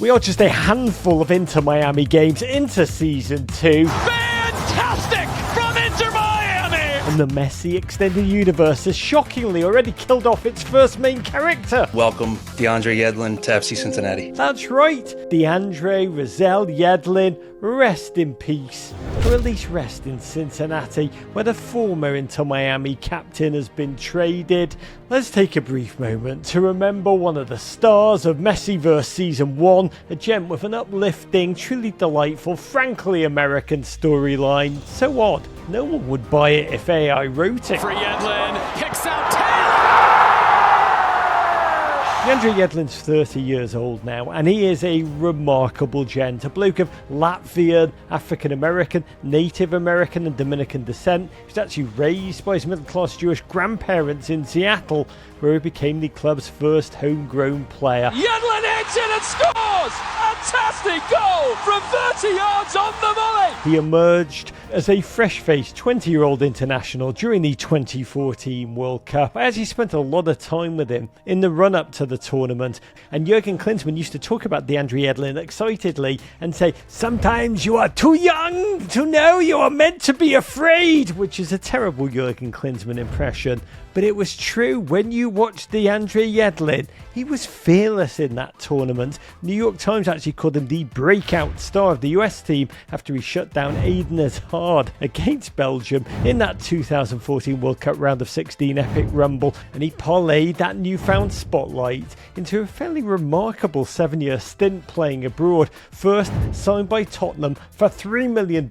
We are just a handful of Inter Miami games into Season 2. Fantastic from Inter Miami! And the Messi extended universe has shockingly already killed off its first main character. Welcome, Yedlin to FC Cincinnati. That's right, DeAndre Rizal Yedlin, rest in peace. Or at least rest in Cincinnati, where the former Inter Miami captain has been traded. Let's take a brief moment to remember one of the stars of Messiverse Season 1, a gent with an uplifting, truly delightful, frankly American storyline. So odd, no one would buy it if AI wrote it. For Yedlin, kicks out 10! DeAndre Yedlin's 30 years old now, and he is a remarkable gent, a bloke of Latvian, African American, Native American and Dominican descent. He was actually raised by his middle-class Jewish grandparents in Seattle, where he became the club's first homegrown player. Yedlin hits it and scores! Fantastic goal from 30 yards on the volley! He emerged as a fresh-faced 20-year-old international during the 2014 World Cup. I actually spent a lot of time with him in the run-up to the tournament, and Jurgen Klinsmann used to talk about DeAndre Yedlin excitedly and say, "Sometimes you are too young to know you are meant to be afraid," which is a terrible Jurgen Klinsmann impression. But it was true. When you watched DeAndre Yedlin, he was fearless in that tournament. New York Times actually called him the breakout star of the US team after he shut down Eden Hazard against Belgium in that 2014 World Cup round of 16 epic rumble, and he parlayed that newfound spotlight into a fairly remarkable 7-year stint playing abroad. First signed by Tottenham for $3 million,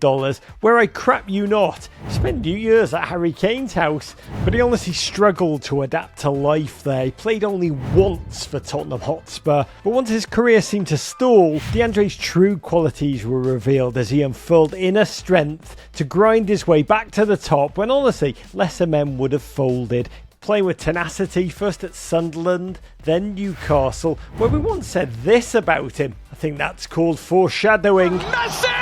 where I crap you not. He spent New Year's at Harry Kane's house, but he honestly struggled to adapt to life there. He played only once for Tottenham Hotspur, but once his career seemed to stall, DeAndre's true qualities were revealed as he unfurled inner strength to grind his way back to the top when honestly lesser men would have folded. Playing with tenacity, first at Sunderland, then Newcastle, where we once said this about him. I think that's called foreshadowing. Messi!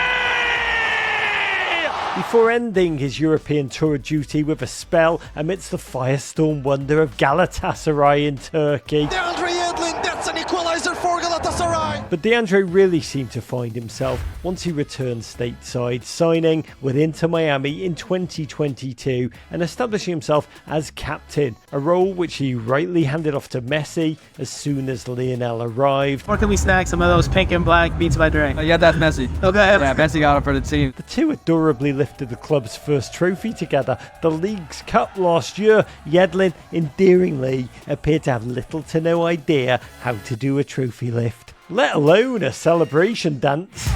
Before ending his European tour duty with a spell amidst the firestorm wonder of Galatasaray in Turkey. DeAndre Yedlin, that's an equalizer for Galatasaray! But DeAndre really seemed to find himself once he returned stateside, signing with Inter Miami in 2022 and establishing himself as captain, a role which he rightly handed off to Messi as soon as Lionel arrived. Where can we snag some of those pink and black Beats by Dre? Yeah, that's Messi. Okay. Yeah, Messi got it for the team. The two adorably lifted the club's first trophy together, the League's Cup last year. Yedlin endearingly appeared to have little to no idea how to do a trophy lift, let alone a celebration dance.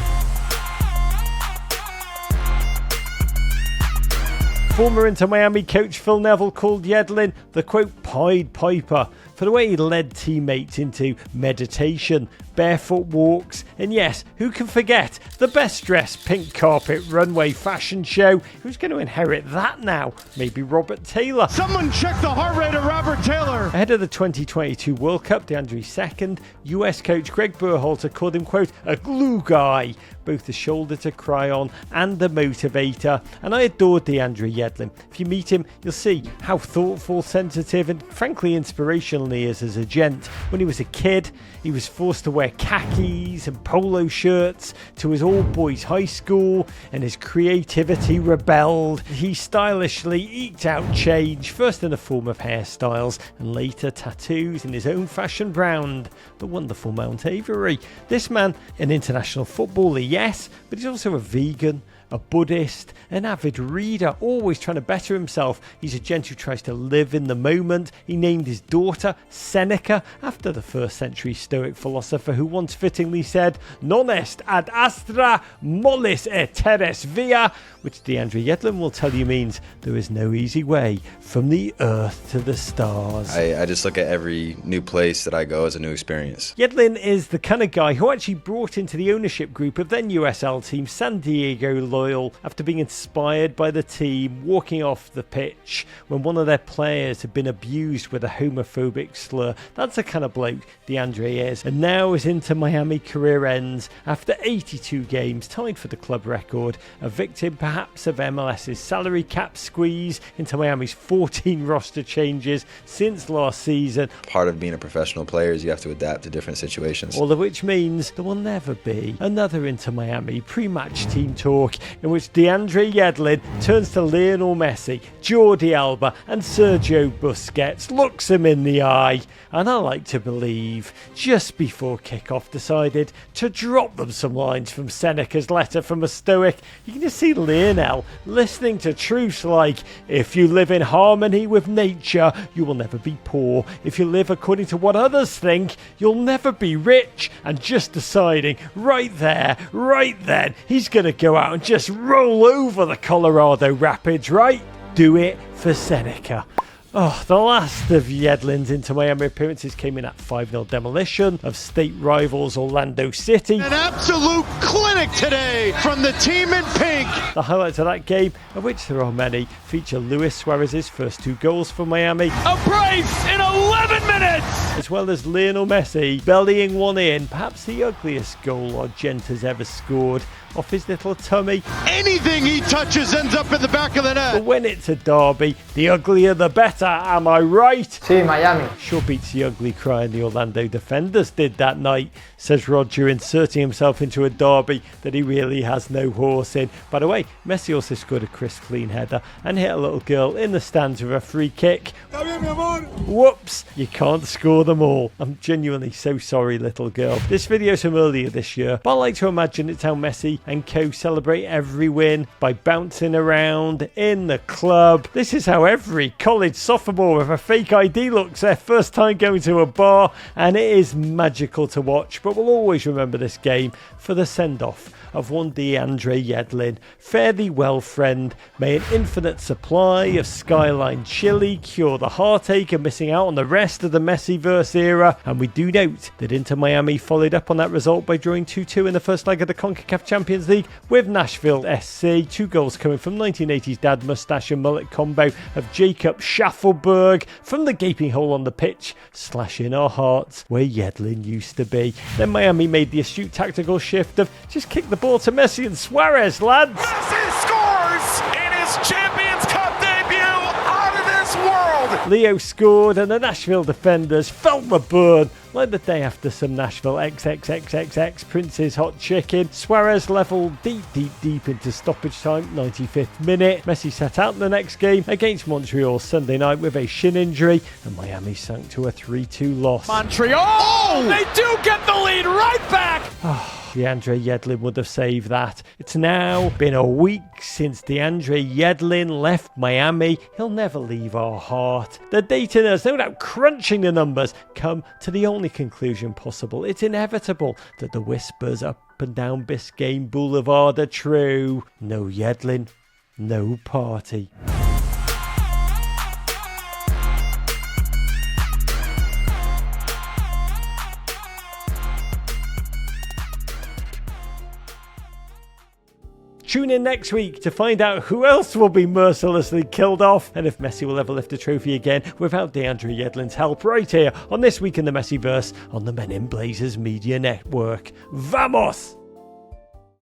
Former Inter Miami coach Phil Neville called Yedlin the quote Pied Piper for the way he led teammates into meditation, barefoot walks, and yes, who can forget the best dressed pink carpet runway fashion show? Who's going to inherit that now? Maybe Robert Taylor. Someone check the heart rate of Robert Taylor. Ahead of the 2022 World Cup, DeAndre's second, US coach Greg Berhalter called him quote a glue guy, both the shoulder to cry on and the motivator, and I adored DeAndre Yedlin. If you meet him, you'll see how thoughtful, sensitive and frankly inspirational he is as a gent. When he was a kid, he was forced to wear khakis and polo shirts to his all-boys high school, and his creativity rebelled. He stylishly eked out change, first in the form of hairstyles and later tattoos in his own fashion brand, the wonderful Mount Avery. This man, an international footballer, yes, but he's also a vegan, a Buddhist, an avid reader, always trying to better himself. He's a gent who tries to live in the moment. He named his daughter Seneca after the first century Stoic philosopher who once fittingly said, "Non est ad astra mollis et terres via," which DeAndre Yedlin will tell you means there is no easy way from the earth to the stars. I just look at every new place that I go as a new experience. Yedlin is the kind of guy who actually brought into the ownership group of then USL team San Diego loyal after being inspired by the team, walking off the pitch when one of their players had been abused with a homophobic slur. That's the kind of bloke DeAndre is. And now his Inter Miami career ends after 82 games, tied for the club record, a victim perhaps of MLS's salary cap squeeze, Inter Miami's 14 roster changes since last season. Part of being a professional player is you have to adapt to different situations. All of which means there will never be another Inter Miami pre-match team talk in which DeAndre Yedlin turns to Lionel Messi, Jordi Alba and Sergio Busquets, looks him in the eye, and I like to believe just before kickoff decided to drop them some lines from Seneca's letter from a Stoic. You can just see Lionel listening to truths like, if you live in harmony with nature, you will never be poor. If you live according to what others think, you'll never be rich. And just deciding right there, right then, he's going to go out and just roll over the Colorado Rapids, right? Do it for Seneca. Oh, the last of Yedlin's Inter Miami appearances came in at 5-0 demolition of state rivals Orlando City. An absolute clinic today from the team in pink. The highlights of that game, of which there are many, feature Luis Suarez's first 2 goals for Miami. A brace in 11 minutes! As well as Lionel Messi bellying one in, perhaps the ugliest goal Argenta's ever scored, off his little tummy. Anything he touches ends up in the back of the net. But when it's a derby, the uglier the better, am I right? Sí, Miami. Sure beats the ugly crying the Orlando defenders did that night, says Roger, inserting himself into a derby that he really has no horse in. By the way, Messi also scored a crisp clean header and hit a little girl in the stands with a free kick. Whoops, you can't score them all. I'm genuinely so sorry, little girl. This video's from earlier this year, but I like to imagine it's how Messi and co celebrate every win by bouncing around in the club. This is how every college sophomore with a fake ID looks their first time going to a bar, and it is magical to watch. But we'll always remember this game for the send-off of one DeAndre Yedlin. Fare thee well, friend. May an infinite supply of Skyline chili cure the heartache of missing out on the rest of the Messiverse era. And we do note that Inter Miami followed up on that result by drawing 2-2 in the first leg of the CONCACAF Champions League with Nashville SC. 2 goals coming from 1980s dad moustache and mullet combo of Jacob Schaffelberg from the gaping hole on the pitch, slashing our hearts where Yedlin used to be. Then Miami made the astute tactical shift of just kick the ball to Messi and Suarez, lads. Messi scores in his Champions Cup debut, out of this world. Leo scored and the Nashville defenders felt the burn like the day after some Nashville XXXXX Prince's hot chicken. Suarez levelled deep into stoppage time, 95th minute. Messi set out the next game against Montreal Sunday night with a shin injury, and Miami sank to a 3-2 loss. Montreal! They do get the lead right back! DeAndre Yedlin would have saved that. It's now been a week since DeAndre Yedlin left Miami. He'll never leave our heart. The Daytoners, no doubt crunching the numbers, come to the only conclusion possible. It's inevitable that the whispers up and down Biscayne Boulevard are true. No Yedlin, no party. Tune in next week to find out who else will be mercilessly killed off and if Messi will ever lift a trophy again without DeAndre Yedlin's help, right here on This Week in the Messiverse on the Men in Blazers Media Network. Vamos!